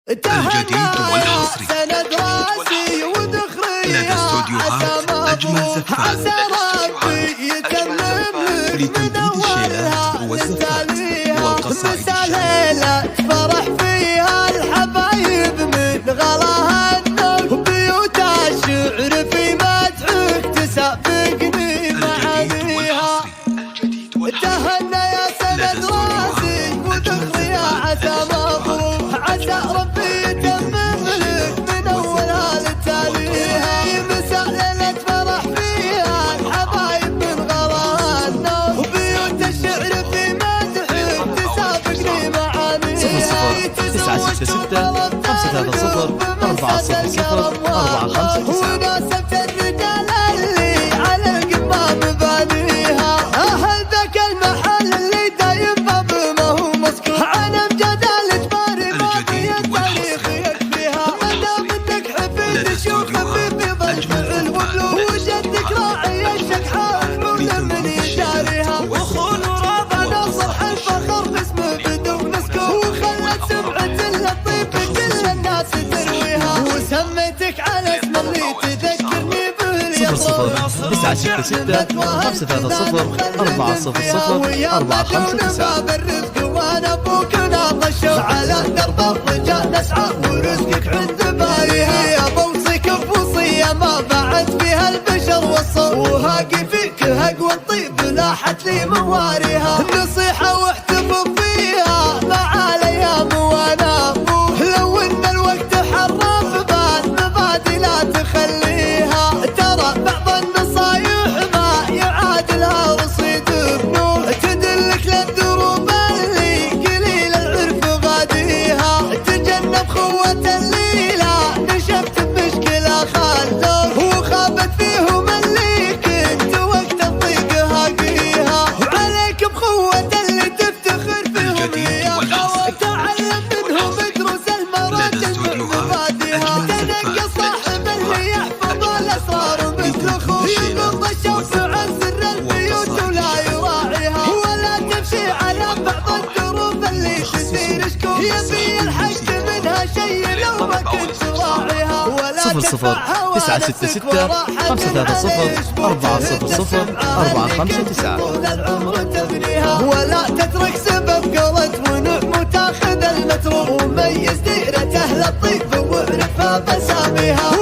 الجديد والحصري لدى استوديوهات أجمل زفات لتنفيذ الشيلات والزفات والقصائد الشعرية. فرح فيها الحبايب من غلاها النور، بيوت الشعر في مدحك تسابقني معانيها. تهنى يا سند راسي وذخري يا عسى مبروك، عسى ربي يتمم لك من اولها لتاليها. مساء ليلة فرح فيها الحبايب من غلاها النور، وبيوت الشعر في مدحك تسابقني معانيها. 966 530 400 459. وناسبت الرجال اللي على القمة مبانيها، أهل ذاك المحل اللي دايم باب ما هو مسكون. عن أمجاد الإجباري باقي التاريخ يكفيها، ما دام إنك حفيد شيوخ في ظل الوبلو، وجدك راعي الشكحاء حمول من يداريها. وخون ورابع ناصر الفخر باسمه بدون مسكون، وخلت سمعة اللطيف كل الناس ترويها. وسميتك على اسم اللي تذكرني به اليسرى. 966 530 400 459. بالرزق وانا ابوك ناطش على درب الرجال نسعى، ورزقك عند باريها. بوصيك بوصية ما بعد فيها البشر وصوا، وهاقي فيك هق والطيب لاحت لي مواريها. نصيحة واحتفظ فيها مع الايام وانا ابوه، لو ان الوقت حرف بال مبادئ لا تخليها. ترى بعض النصايح ما يعادلها رصيد بنور، تدلك للدروب اللي قليل العرف غاديها. تجنب خوة الليلة نشفت بمشكلة خلوه، وخابت فيهم اللي كنت وقت الضيق هاقيها. وعليك بخوة اللي تفتخر فيهم يا خوة، تعلم منهم ادرس المراجل من مبادئها. تنقى صاحب اللي يحفظ الاسرار مثل اخوه، يغض الشوك عن سر البيوت ولا يراعيها. ولا تمشي على بعض الدروب اللي تثير شكوك، يبي الحق منها شيء لو ما كنت راعيها. ولا 00 966 530 400 459. طول العمر تبنيها، ولا تترك سبب قلت ونعم وتاخذ المتروك. وميز ديرة اهل الطيب واعرفها بساميها.